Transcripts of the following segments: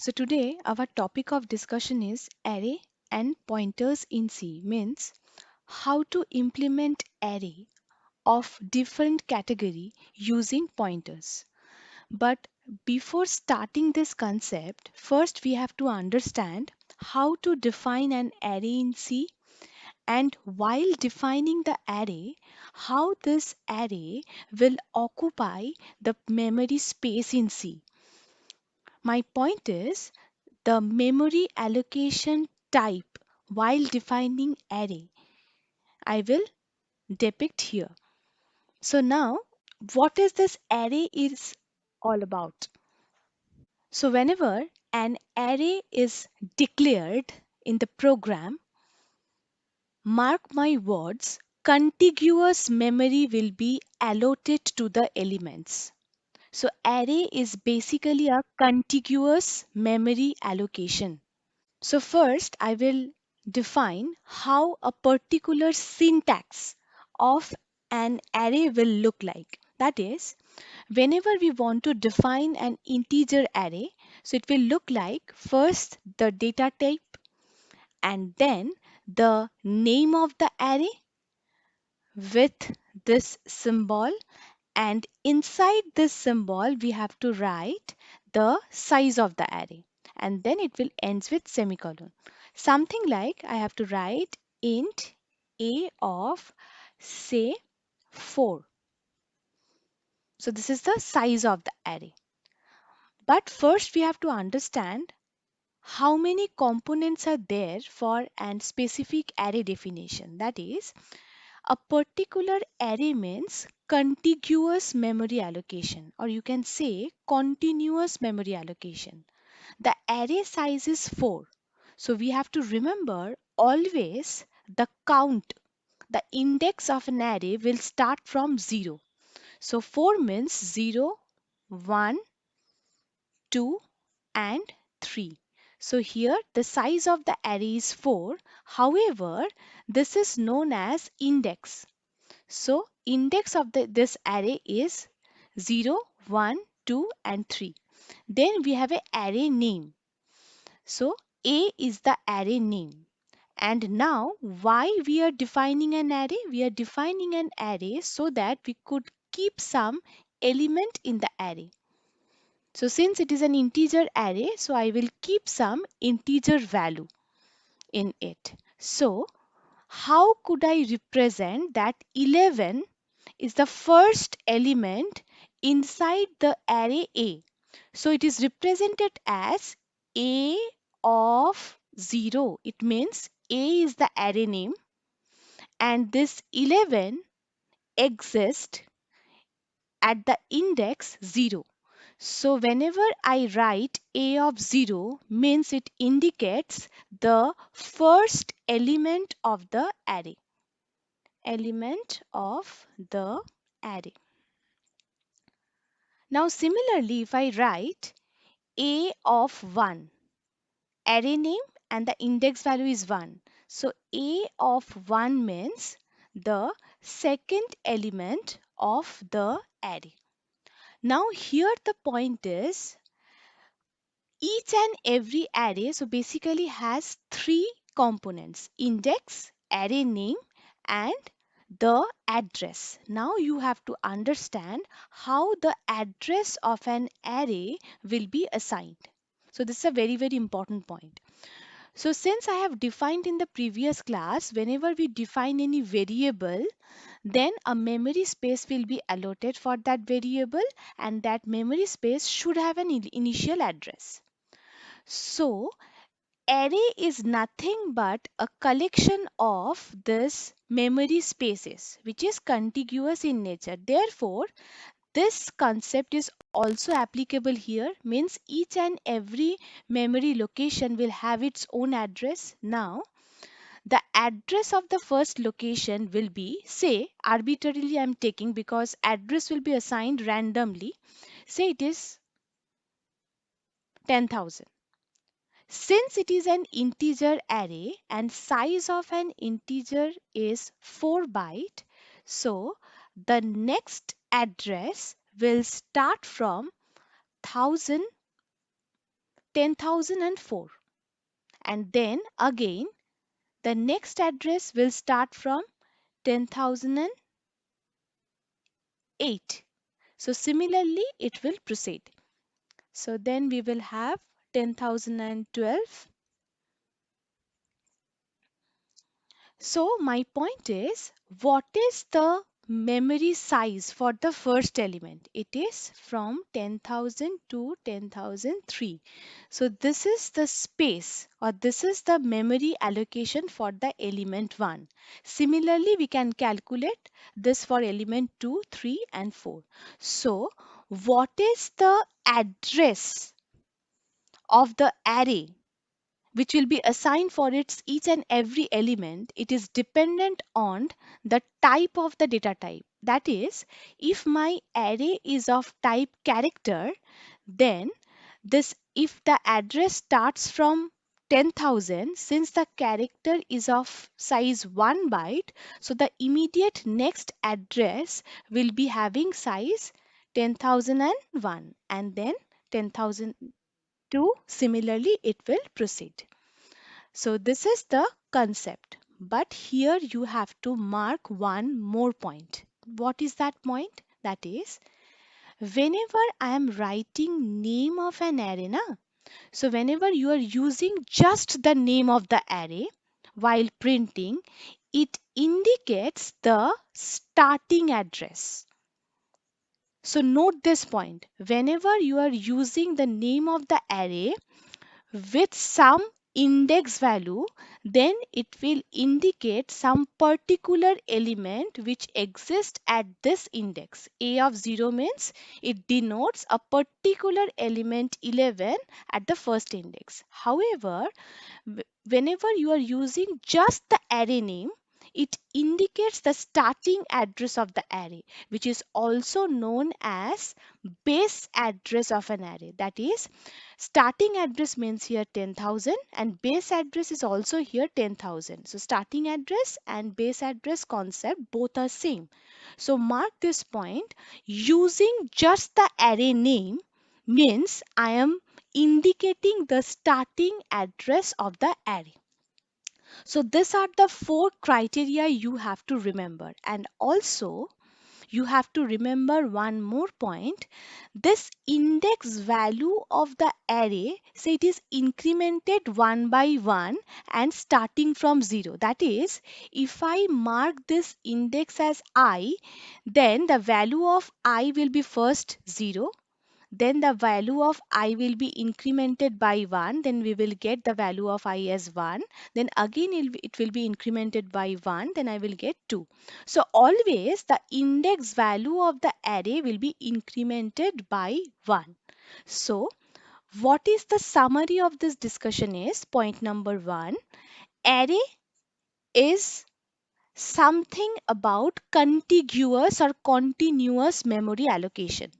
So today our topic of discussion is array and pointers in C, means how to implement array of different category using pointers. But before starting this concept, first we have to understand how to define an array in C, and while defining the array, how this array will occupy the memory space in C. My point is the memory allocation type while defining array I will depict here. So now what is this array is all about? So whenever an array is declared in the program, mark my words, contiguous memory will be allotted to the elements. So array is basically a contiguous memory allocation. So first I will define how a particular syntax of an array will look like. That is, whenever we want to define an integer array, so it will look like first the data type and then the name of the array with this symbol, and inside this symbol we have to write the size of the array, and then it will ends with semicolon. Something like I have to write int a of say 4. So this is the size of the array. But first we have to understand how many components are there for an specific array definition. That is, a particular array means contiguous memory allocation, or you can say continuous memory allocation. The array size is 4. So we have to remember always the count. The index of an array will start from 0. So 4 means 0, 1, 2 and 3. So here the size of the array is 4. However, this is known as index. So index of this array is 0, 1, 2 and 3. Then we have a array name. So A is the array name. And now why we are defining an array? We are defining an array so that we could keep some element in the array. So since it is an integer array, so I will keep some integer value in it. So how could I represent that 11 is the first element inside the array A? So it is represented as A of 0. It means A is the array name and this 11 exists at the index 0. So whenever I write A of 0 means it indicates the first element of the array. Element of the array. Now similarly if I write A of 1, array name and the index value is 1. So A of 1 means the second element of the array. Now here the point is each and every array so basically has three components: index, array name and the address. Now you have to understand how the address of an array will be assigned. So this is a very important point. So since I have defined in the previous class, whenever we define any variable, then a memory space will be allotted for that variable and that memory space should have an initial address. So array is nothing but a collection of this memory spaces which is contiguous in nature. Therefore, this concept is also applicable here, means each and every memory location will have its own address. Now, the address of the first location will be, say, arbitrarily I am taking because address will be assigned randomly. Say it is 10,000. Since it is an integer array and size of an integer is 4 byte, so the next address will start from 1000, 10,004, and then again the next address will start from 10,008. So similarly it will proceed. So then we will have 10,012. So my point is, what is the memory size for the first element? It is from 10,000 to 10,003. So this is the space, or this is the memory allocation for the element 1. Similarly, we can calculate this for element 2, 3 and 4. So what is the address of the array which will be assigned for its each and every element? It is dependent on the type of the data type. That is, if my array is of type character, then this, if the address starts from 10,000, since the character is of size 1 byte, so the immediate next address will be having size 10,001, and then 10,002. Similarly it will proceed. So this is the concept. But here you have to mark one more point. What is that point? That is, whenever I am writing name of an array, na, so whenever you are using just the name of the array while printing, it indicates the starting address. So note this point. Whenever you are using the name of the array with some index value, then it will indicate some particular element which exists at this index. A of 0 means it denotes a particular element 11 at the first index. However, whenever you are using just the array name, it indicates the starting address of the array, which is also known as base address of an array. That is, starting address means here 10,000 and base address is also here 10,000. So starting address and base address concept both are same. So mark this point. Using just the array name means I am indicating the starting address of the array. So these are the four criteria you have to remember. And also you have to remember one more point. This index value of the array, say it is incremented one by one and starting from 0. That is, if I mark this index as I, then the value of I will be first 0, then the value of I will be incremented by 1, then we will get the value of I as 1, then again it will be incremented by 1, then I will get 2. So always the index value of the array will be incremented by 1. So what is the summary of this discussion is, point number 1, array is something about contiguous or continuous memory allocation.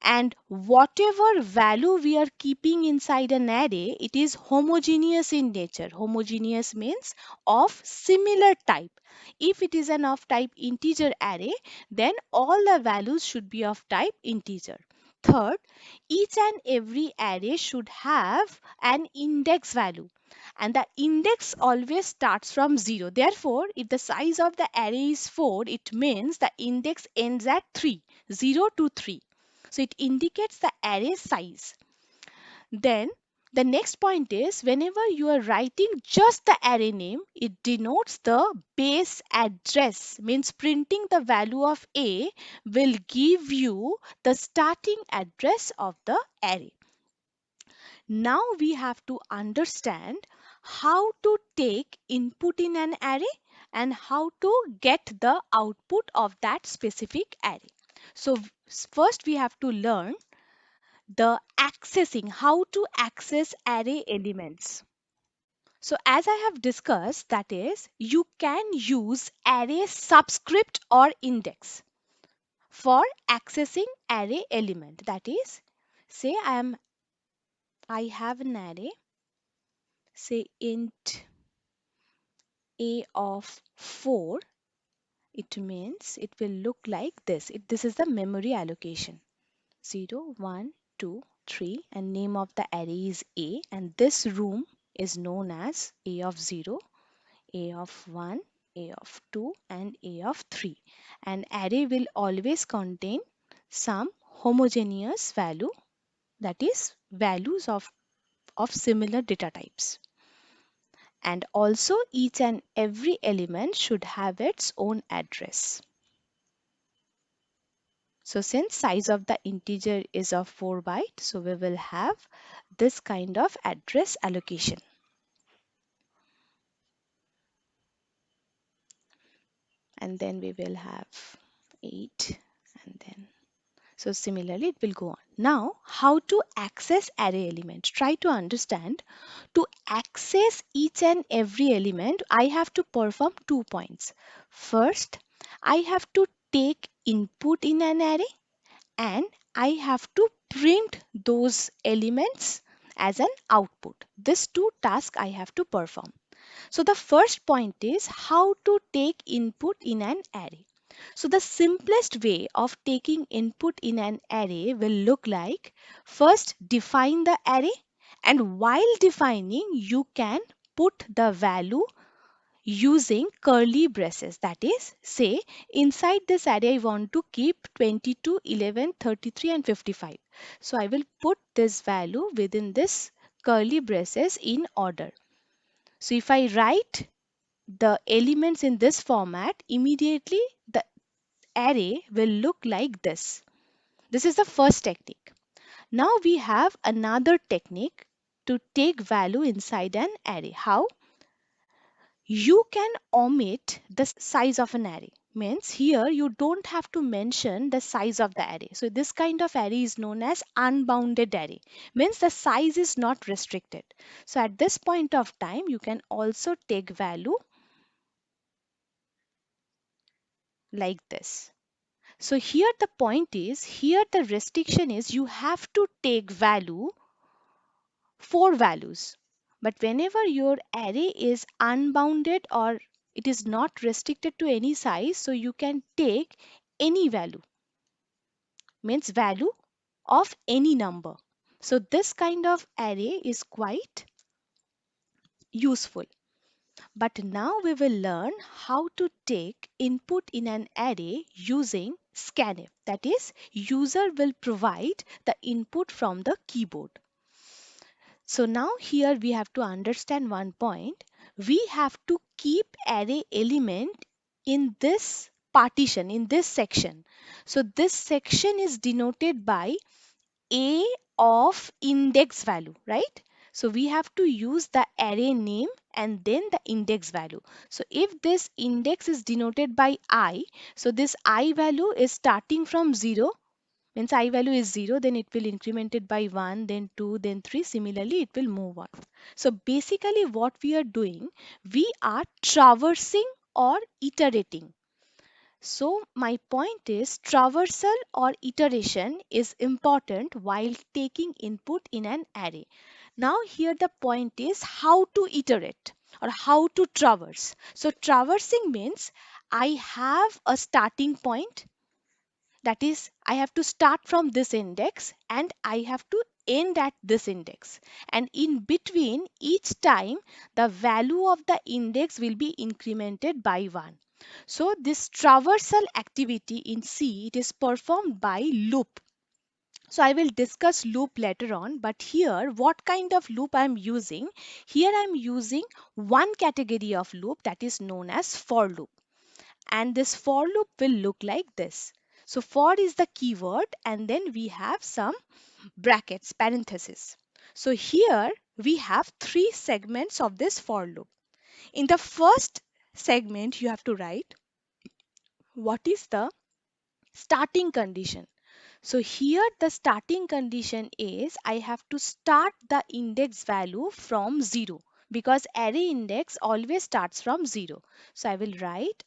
And whatever value we are keeping inside an array, it is homogeneous in nature. Homogeneous means of similar type. If it is an of type integer array, then all the values should be of type integer. Third, each and every array should have an index value, and the index always starts from 0. Therefore, if the size of the array is 4, it means the index ends at 3, 0 to 3. So it indicates the array size. Then the next point is, whenever you are writing just the array name, it denotes the base address, means printing the value of A will give you the starting address of the array. Now we have to understand how to take input in an array and how to get the output of that specific array. So first we have to learn the accessing, how to access array elements. So as I have discussed, that is, you can use array subscript or index for accessing array element. That is, say I have an array, say int a of 4, It means it will look like this. This is the memory allocation. 0, 1, 2, 3, and name of the array is A, and this room is known as A of 0, A of 1, A of 2, and A of 3. An array will always contain some homogeneous value, that is values of similar data types. And also each and every element should have its own address. So since size of the integer is of 4 byte, so we will have this kind of address allocation. And then we will have 8, and then so similarly it will go on. Now how to access array element? Try to understand. To access each and every element, I have to perform 2 points. First, I have to take input in an array, and I have to print those elements as an output. These two tasks I have to perform. So the first point is how to take input in an array. So the simplest way of taking input in an array will look like, first define the array, and while defining you can put the value using curly braces. That is, say inside this array I want to keep 22, 11, 33 and 55. So I will put this value within this curly braces in order. So if I write the elements in this format, immediately the array will look like this. This is the first technique. Now we have another technique to take value inside an array. How? You can omit the size of an array. Means here you don't have to mention the size of the array. So this kind of array is known as unbounded array. Means the size is not restricted. So at this point of time you can also take value like this. So here the point is, here the restriction is you have to take value, 4 values. But whenever your array is unbounded or it is not restricted to any size, so you can take any value, means value of any number. So this kind of array is quite useful. But now we will learn how to take input in an array using scanf. That is, user will provide the input from the keyboard. So now here we have to understand one point. We have to keep array element in this partition, in this section. So this section is denoted by A of index value, right? So we have to use the array name and then the index value. So if this index is denoted by I, so this I value is starting from 0. Means I value is 0, then it will increment it by 1, then 2, then 3. Similarly, it will move on. So basically what we are doing, we are traversing or iterating. So my point is traversal or iteration is important while taking input in an array. Now here the point is how to iterate or how to traverse. So traversing means I have a starting point, that is, I have to start from this index and I have to end at this index. And in between each time, the value of the index will be incremented by 1. So this traversal activity in C, it is performed by loop. So I will discuss loop later on, but here what kind of loop I am using? Here I am using one category of loop, that is known as for loop, and this for loop will look like this. So for is the keyword and then we have some brackets, parentheses. So here we have 3 segments of this for loop. In the first segment you have to write what is the starting condition. So here the starting condition is I have to start the index value from 0 because array index always starts from 0. So I will write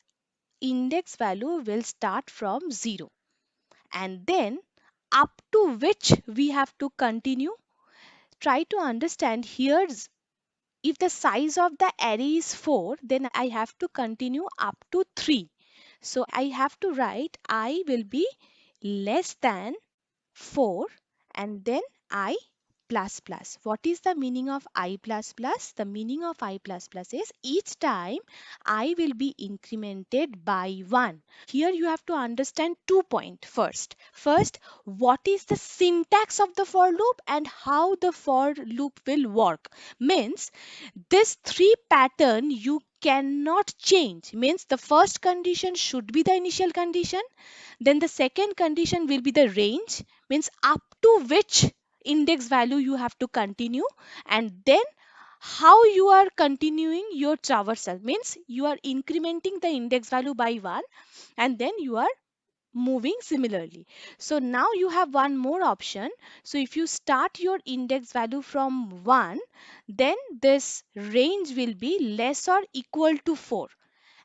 index value will start from 0, and then up to which we have to continue. Try to understand here, if the size of the array is 4, then I have to continue up to 3. So I have to write I will be less than 4 and then I plus plus. What is the meaning of I plus plus? The meaning of I plus plus is each time I will be incremented by 1. Here you have to understand 2 points first. First, what is the syntax of the for loop and how the for loop will work? Means this three pattern you cannot change. Means the first condition should be the initial condition, then the second condition will be the range, means up to which index value you have to continue, and then how you are continuing your traversal, means you are incrementing the index value by 1 and then you are moving similarly. So now you have one more option. So if you start your index value from 1, then this range will be less or equal to 4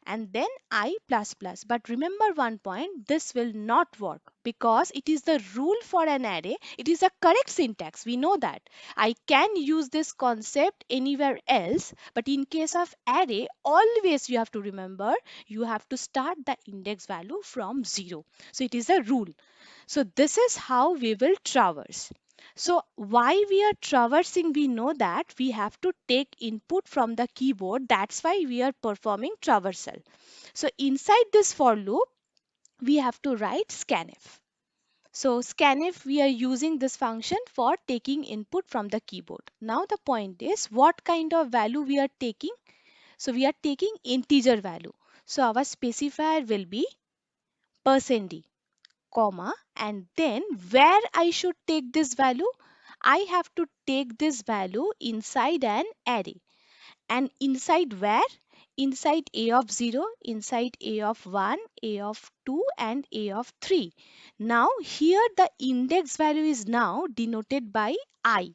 and then I plus plus. But remember one point, this will not work because it is the rule for an array. It is a correct syntax. We know that. I can use this concept anywhere else, but in case of array, always you have to remember, you have to start the index value from 0. So it is a rule. So this is how we will traverse. So why we are traversing, we know that we have to take input from the keyboard. That's why we are performing traversal. So inside this for loop, we have to write scanf. So scanf, we are using this function for taking input from the keyboard. Now the point is what kind of value we are taking. So we are taking integer value. So our specifier will be %d, comma, and then where I should take this value, I have to take this value inside an array. And inside where? Inside a of 0, inside a of 1, a of 2 and a of 3. Now here the index value is now denoted by I.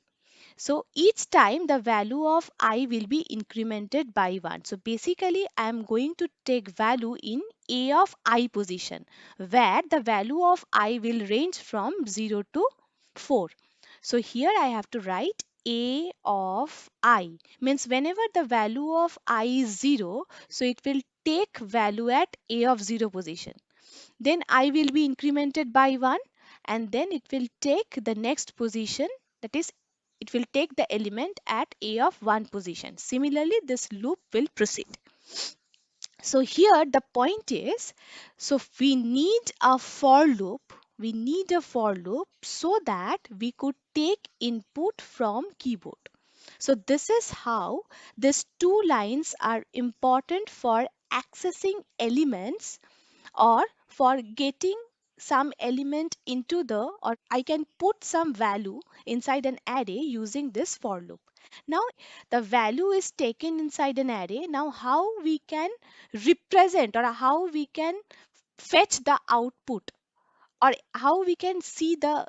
So each time the value of I will be incremented by 1. So basically I am going to take value in A of I position where the value of I will range from 0 to 4. So here I have to write A of I, means whenever the value of I is 0, so it will take value at A of 0 position. Then I will be incremented by 1 and then it will take the next position, that is it will take the element at A of 1 position. Similarly, this loop will proceed. So here the point is, so we need a for loop. We need a for loop so that we could take input from keyboard. So this is how these two lines are important for accessing elements or for getting some element into the, or I can put some value inside an array using this for loop. Now the value is taken inside an array. Now how we can represent or how we can fetch the output or how we can see the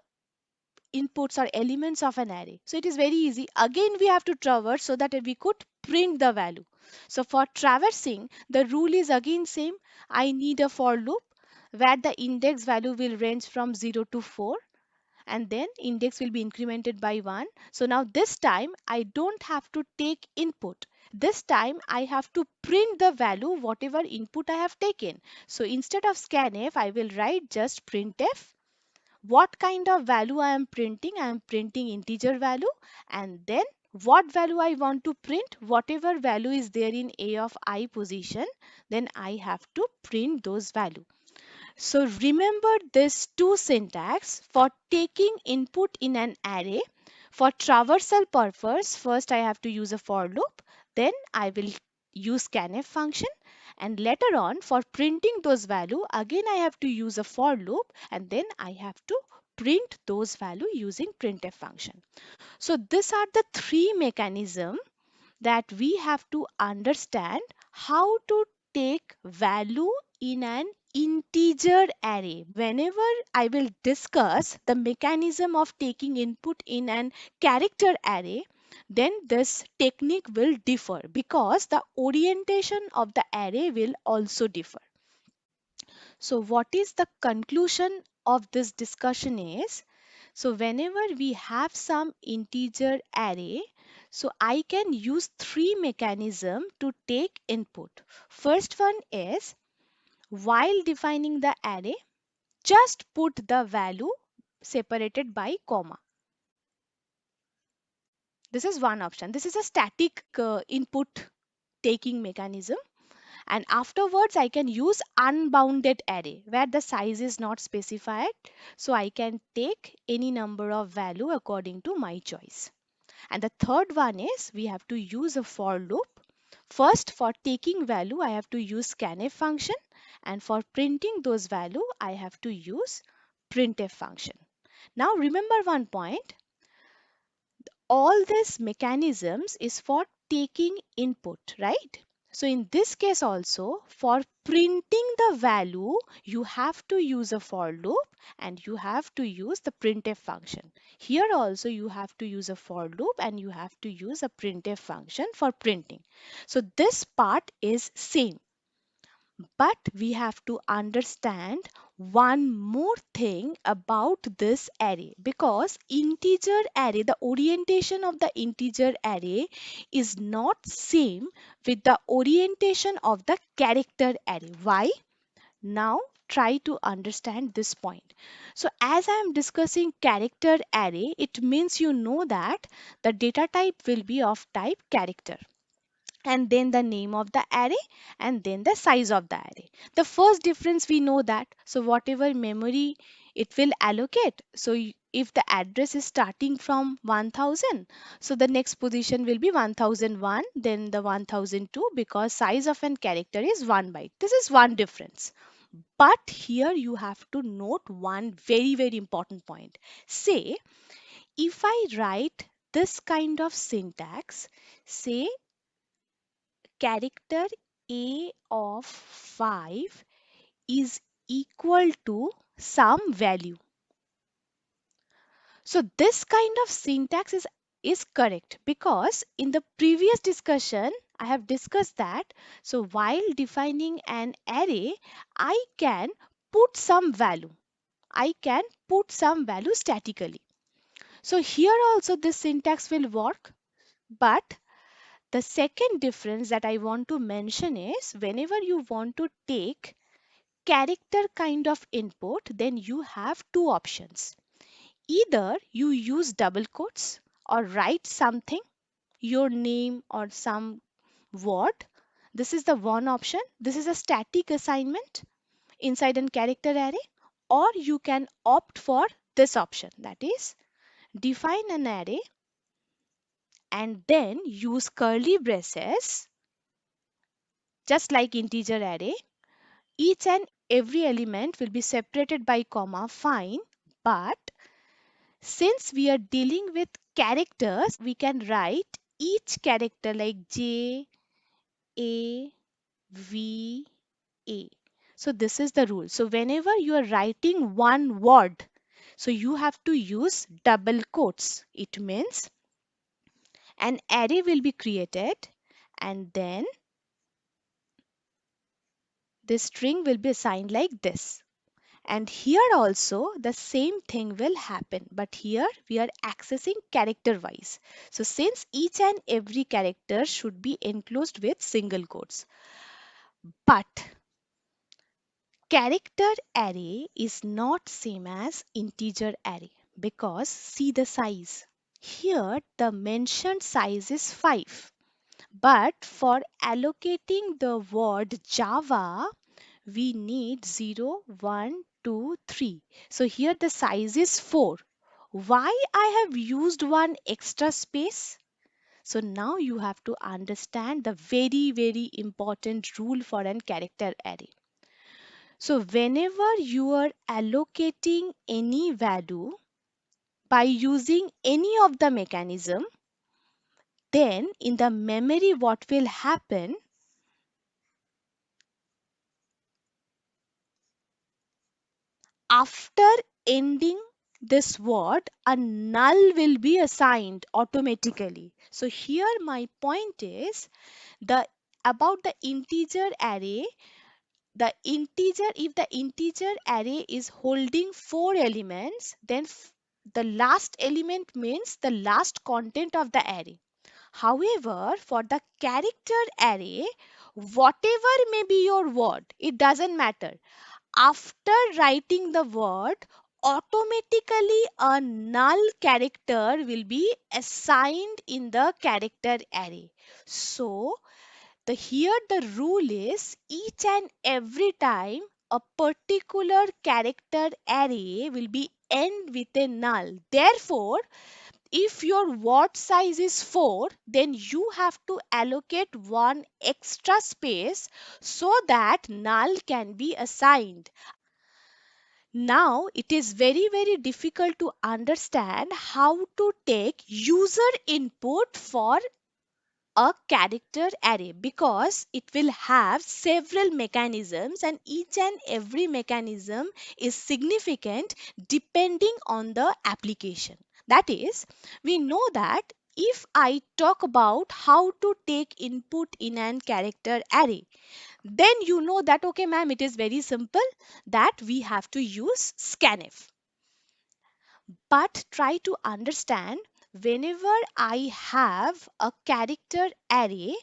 inputs or elements of an array. So it is very easy. Again, we have to traverse so that we could print the value. So for traversing, the rule is again same. I need a for loop where the index value will range from 0 to 4 and then index will be incremented by 1. So now this time I don't have to take input. This time I have to print the value whatever input I have taken. So instead of scanf, I will write just printf. What kind of value I am printing? I am printing integer value and then what value I want to print, whatever value is there in A of I position, then I have to print those value. So remember this two syntax for taking input in an array. For traversal purpose, first I have to use a for loop, then I will use scanf function, and later on for printing those value, again I have to use a for loop and then I have to print those value using printf function. So these are the three mechanisms that we have to understand how to take value in an integer array. Whenever I will discuss the mechanism of taking input in an character array, then this technique will differ because the orientation of the array will also differ. So what is the conclusion of this discussion is, so whenever we have some integer array, so I can use three mechanism to take input. First one is While defining the array, just put the value separated by comma. This is one option. This is a static input taking mechanism. And afterwards, I can use unbounded array where the size is not specified. So I can take any number of value according to my choice. And the third one is we have to use a for loop. First, for taking value, I have to use scanf function. And for printing those value, I have to use printf function. Now remember one point, all these mechanisms is for taking input, right? So in this case also, for printing the value, you have to use a for loop and you have to use the printf function. Here also you have to use a for loop and you have to use a printf function for printing. So this part is same. But we have to understand one more thing about this array, because integer array, the orientation of the integer array is not same with the orientation of the character array. Why? Now try to understand this point. So as I am discussing character array, it means you know that the data type will be of type character, and then the name of the array, and then the size of the array. The first difference we know that, so whatever memory it will allocate, so if the address is starting from 1000, so the next position will be 1001, then the 1002, because size of an character is 1 byte. This is one difference. But here you have to note one very important point. Say if I write this kind of syntax, say character a of 5 is equal to some value. So this kind of syntax is correct, because in the previous discussion I have discussed that. So while defining an array, I can put some value. I can put some value statically. So here also this syntax will work, but the second difference that I want to mention is whenever you want to take character kind of input, then you have two options. Either you use double quotes or write something, your name or some word. This is the one option. This is a static assignment inside an character array. Or you can opt for this option, that is define an array and then use curly braces just like integer array. Each and every element will be separated by comma, fine, but since we are dealing with characters, we can write each character like J, A, V, A. So this is the rule. So whenever you are writing one word, so you have to use double quotes. It means an array will be created and then this string will be assigned like this. And here also the same thing will happen, but here we are accessing character wise. So since each and every character should be enclosed with single quotes. But character array is not same as integer array, because see the size. Here the mentioned size is 5. But for allocating the word Java, we need 0, 1, 2, 3. So here the size is 4. Why I have used one extra space? So now you have to understand the very important rule for an character array. So whenever you are allocating any value by using any of the mechanism, then in the memory what will happen, after ending this word, a null will be assigned automatically. So here my point is the about the integer array. The integer, if the integer array is holding 4 elements, then the last element means the last content of the array. However, for the character array, whatever may be your word, it doesn't matter. After writing the word, automatically a null character will be assigned in the character array. So here the rule is each and every time a particular character array will be end with a null. Therefore, if your word size is 4, then you have to allocate one extra space so that null can be assigned. Now it is very difficult to understand how to take user input for a character array, because it will have several mechanisms and each and every mechanism is significant depending on the application. That is, we know that if I talk about how to take input in an character array, then you know that okay ma'am, it is very simple, that we have to use scanf. But try to understand, whenever I have a character array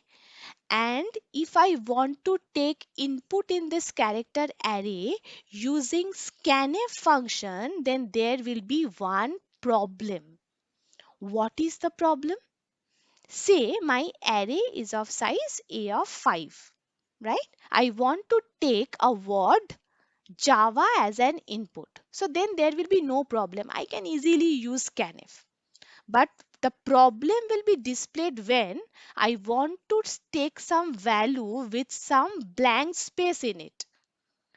and if I want to take input in this character array using scanf function, then there will be one problem. What is the problem? Say my array is of size A of 5, right? I want to take a word Java as an input. So then there will be no problem. I can easily use scanf. But the problem will be displayed when I want to take some value with some blank space in it.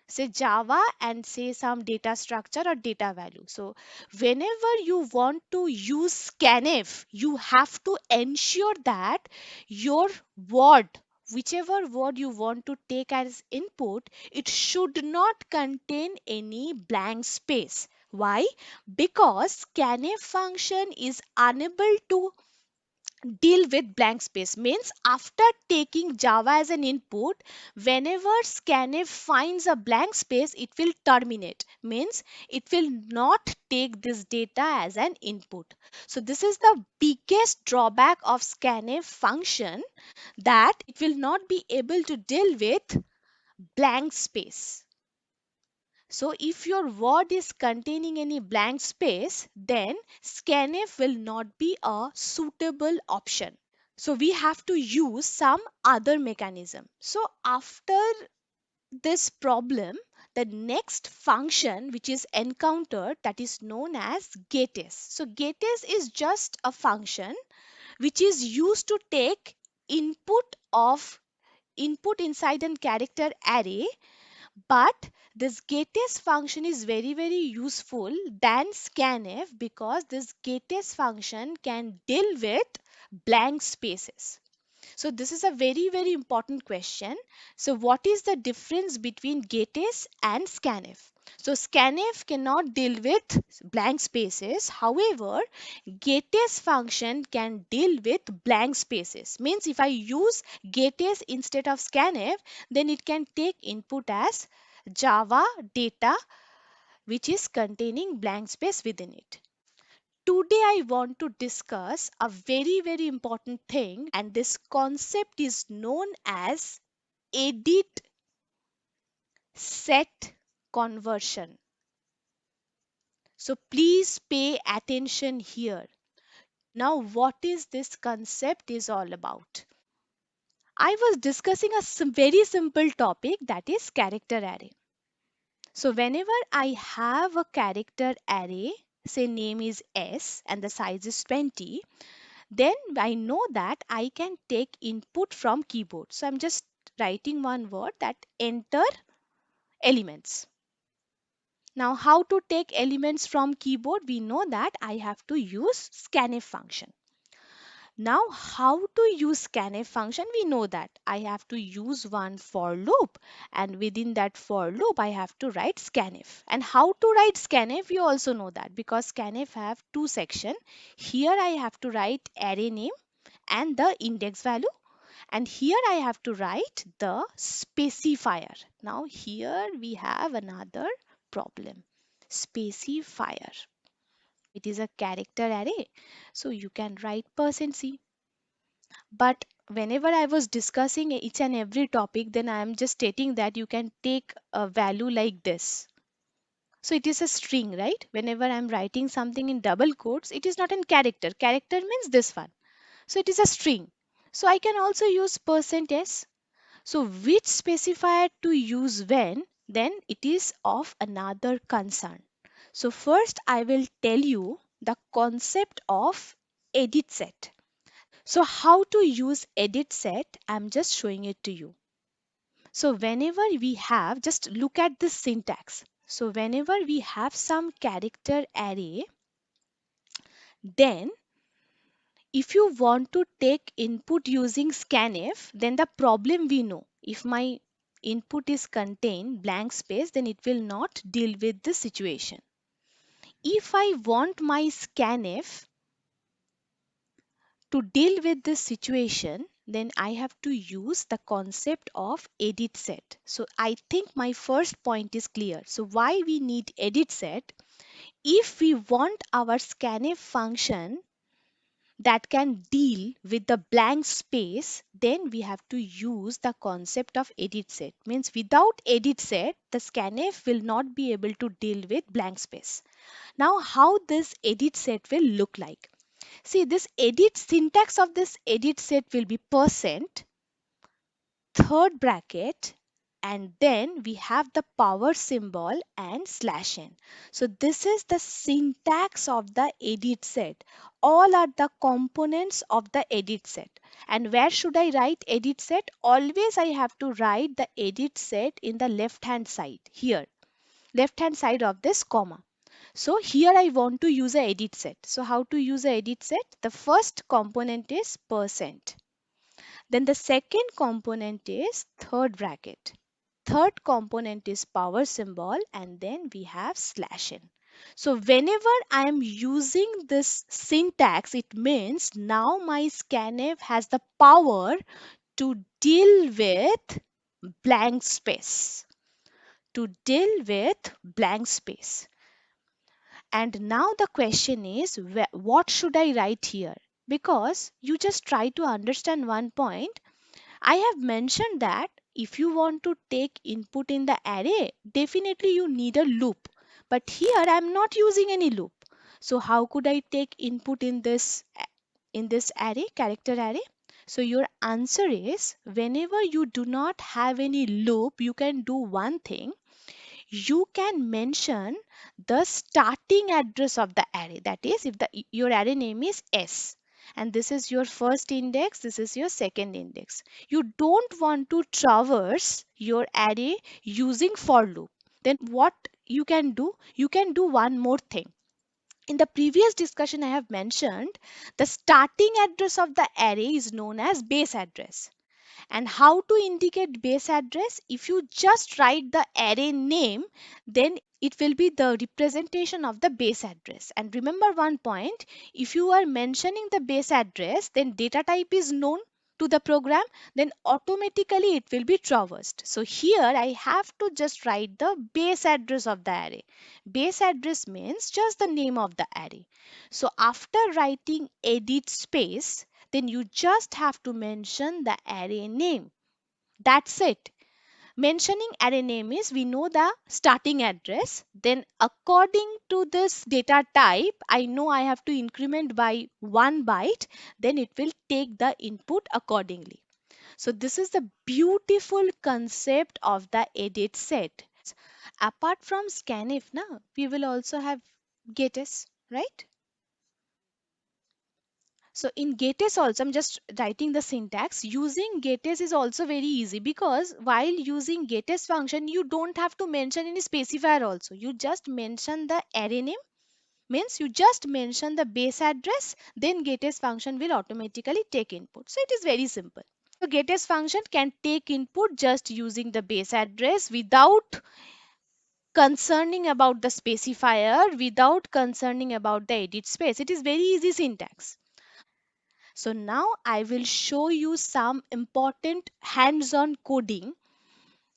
Say Java and say some data structure or data value. So whenever you want to use scanf, you have to ensure that your word, whichever word you want to take as input, it should not contain any blank space. Why? Because scanf function is unable to deal with blank space. Means after taking Java as an input, whenever scanf finds a blank space, it will terminate. Means it will not take this data as an input. So this is the biggest drawback of scanf function, that it will not be able to deal with blank space. So if your word is containing any blank space, then scanf will not be a suitable option. So we have to use some other mechanism. So after this problem, the next function which is encountered, that is known as getS. So getS is just a function which is used to take input inside an character array. But this getS function is very useful than scanf, because this getS function can deal with blank spaces. So this is a very important question. So what is the difference between getS and scanf? So scanf cannot deal with blank spaces. However, getS function can deal with blank spaces. Means if I use getS instead of scanf, then it can take input as Java data which is containing blank space within it. Today I want to discuss a very important thing, and this concept is known as edit set conversion. So please pay attention here. Now what is this concept is all about? I was discussing a very simple topic, that is character array. So whenever I have a character array, say name is S and the size is 20, then I know that I can take input from keyboard. So I'm just writing one word, that enter elements. Now how to take elements from keyboard? We know that I have to use scanf function. Now how to use scanf function? We know that I have to use one for loop, and within that for loop I have to write scanf. And how to write scanf? You also know that, because scanf have two sections. Here I have to write array name and the index value, and here I have to write the specifier. Now here we have another problem. Specifier, it is a character array, so you can write %c. But whenever I was discussing each and every topic, then I am just stating that you can take a value like this. So it is a string, right? Whenever I'm writing something in double quotes, it is not in character. Character means this one. So it is a string. So I can also use %s. So which specifier to use when? Then it is of another concern. So first I will tell you the concept of edit set. So how to use edit set, I'm just showing it to you. So whenever we have, just look at the syntax. So whenever we have some character array, then if you want to take input using scanf, then the problem we know. If my input is contain blank space, then it will not deal with the situation. If I want my scanf to deal with this situation, then I have to use the concept of edit set. So I think my first point is clear. So why we need edit set? If we want our scanf function that can deal with the blank space, then we have to use the concept of edit set. Means without edit set, the scanf will not be able to deal with blank space. Now how this edit set will look like? See, this edit syntax of this edit set will be percent, third bracket, and then we have the power symbol and slash n. So this is the syntax of the edit set. All are the components of the edit set. And where should I write edit set? Always I have to write the edit set in the left hand side here, left hand side of this comma. So here I want to use a edit set. So how to use a edit set? The first component is percent. Then the second component is third bracket. Third component is power symbol, and then we have slash n. So whenever I am using this syntax, it means now my scanf has the power to deal with blank space. To deal with blank space. And now the question is, what should I write here? Because you just try to understand one point. I have mentioned that if you want to take input in the array, definitely you need a loop. But here I am not using any loop. So how could I take input in this array, character array? So your answer is, whenever you do not have any loop, you can do one thing. You can mention the starting address of the array. That is, if your array name is S and this is your first index, this is your second index. You don't want to traverse your array using for loop. Then what you can do? You can do one more thing. In the previous discussion, I have mentioned the starting address of the array is known as base address. And how to indicate base address? If you just write the array name, then it will be the representation of the base address. And remember one point, if you are mentioning the base address, then data type is known to the program, then automatically it will be traversed. So here I have to just write the base address of the array. Base address means just the name of the array. So after writing edit space, then you just have to mention the array name. That's it. Mentioning array name is, we know the starting address. Then according to this data type, I know I have to increment by 1 byte. Then it will take the input accordingly. So this is the beautiful concept of the edit set. Apart from scanf, we will also have getters, right? So in getters also, I'm just writing the syntax. Using getters is also very easy, because while using getters function, you don't have to mention any specifier also. You just mention the array name, means you just mention the base address, then getters function will automatically take input. So it is very simple. So getters function can take input just using the base address without concerning about the specifier, without concerning about the edit space. It is very easy syntax. So now I will show you some important hands-on coding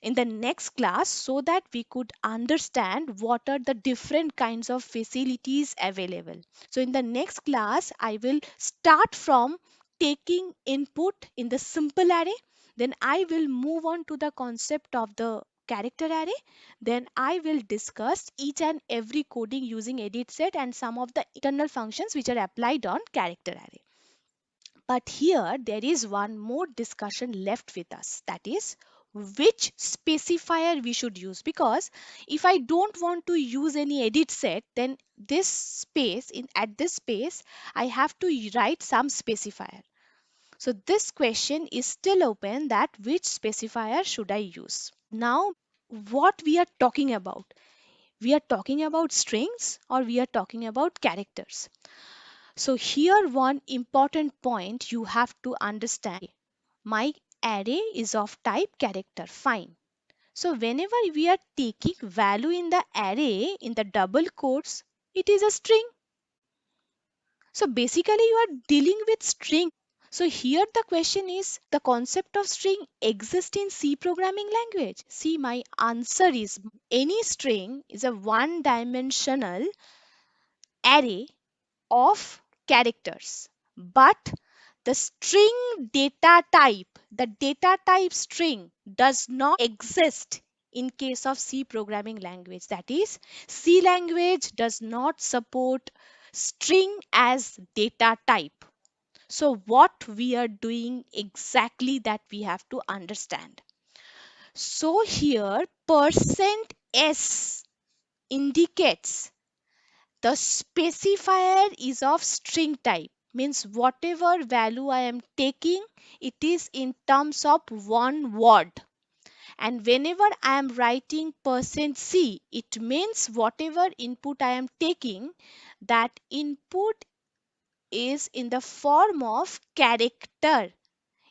in the next class, so that we could understand what are the different kinds of facilities available. So in the next class, I will start from taking input in the simple array, then I will move on to the concept of the character array. Then I will discuss each and every coding using edit set and some of the internal functions which are applied on character array. But here there is one more discussion left with us, that is which specifier we should use, because if I don't want to use any edit set, then this space in at this space I have to write some specifier. So this question is still open, that which specifier should I use. Now what we are talking about, we are talking about strings or we are talking about characters. So here one important point you have to understand. My array is of type character, fine. So whenever we are taking value in the array in the double quotes, it is a string. So basically you are dealing with string. So here the question is, the concept of string exists in C programming language. See, my answer is any string is a one dimensional array of characters, but the string data type, the data type string does not exist in case of C programming language. That is, C language does not support string as data type. So what we are doing exactly, that we have to understand. So here percent %s indicates the specifier is of string type, means whatever value I am taking, it is in terms of one word. And whenever I am writing %c, it means whatever input I am taking, that input is in the form of character,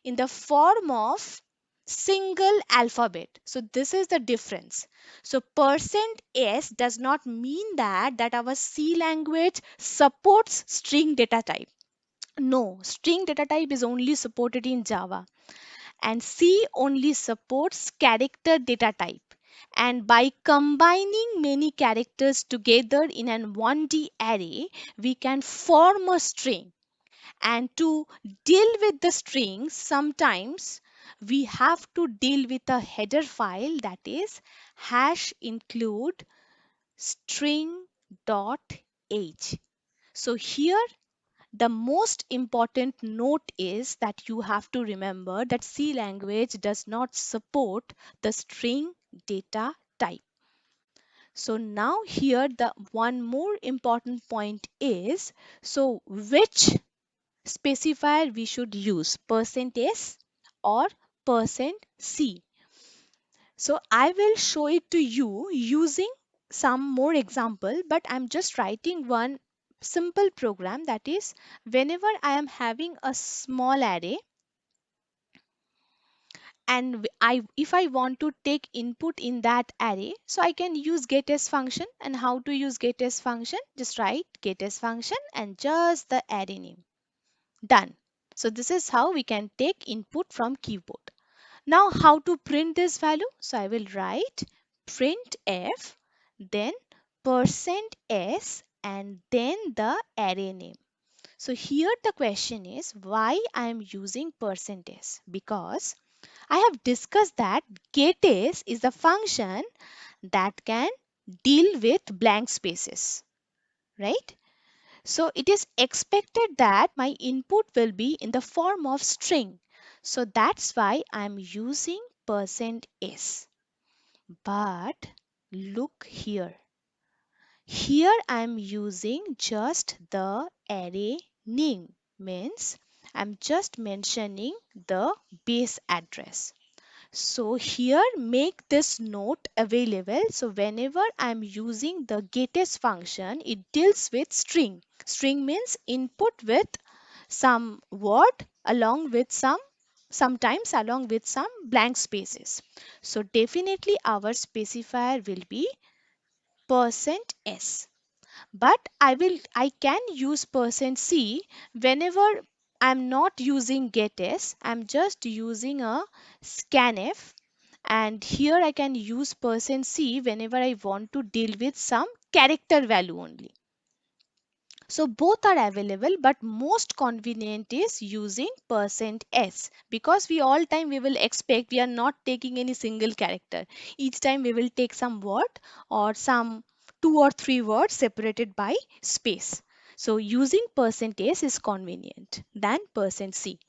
in the form of single alphabet. So this is the difference. So %s does not mean that our C language supports string data type. No, string data type is only supported in Java, and C only supports character data type. And by combining many characters together in an 1D array, we can form a string. And to deal with the strings, sometimes we have to deal with a header file, that is hash include string.h. So here the most important note is that you have to remember that C language does not support the string data type. So now here the one more important point is, so which specifier we should use, %s or %c. So I will show it to you using some more example, but I'm just writing one simple program, that is whenever I am having a small array and if I want to take input in that array, so I can use getS function. And how to use getS function, just write getS function and just the array name. Done. So this is how we can take input from keyboard. Now how to print this value? So I will write printf, then %s and then the array name. So here the question is, why I am using %s? Because I have discussed that getS is the function that can deal with blank spaces, right? So it is expected that my input will be in the form of string. So that's why I'm using %s. But look here. Here I'm using just the array name, means I'm just mentioning the base address. So here make this note available. So whenever I'm using the getS function, it deals with string. String means input with some word along with sometimes along with some blank spaces. So definitely our specifier will be %s. But I can use %c whenever I'm not using getS. I'm just using a scanf, and here I can use %c whenever I want to deal with some character value only. So both are available, but most convenient is using %s, because we all time we will expect we are not taking any single character. Each time we will take some word or some two or three words separated by space. So using %s is convenient than %c.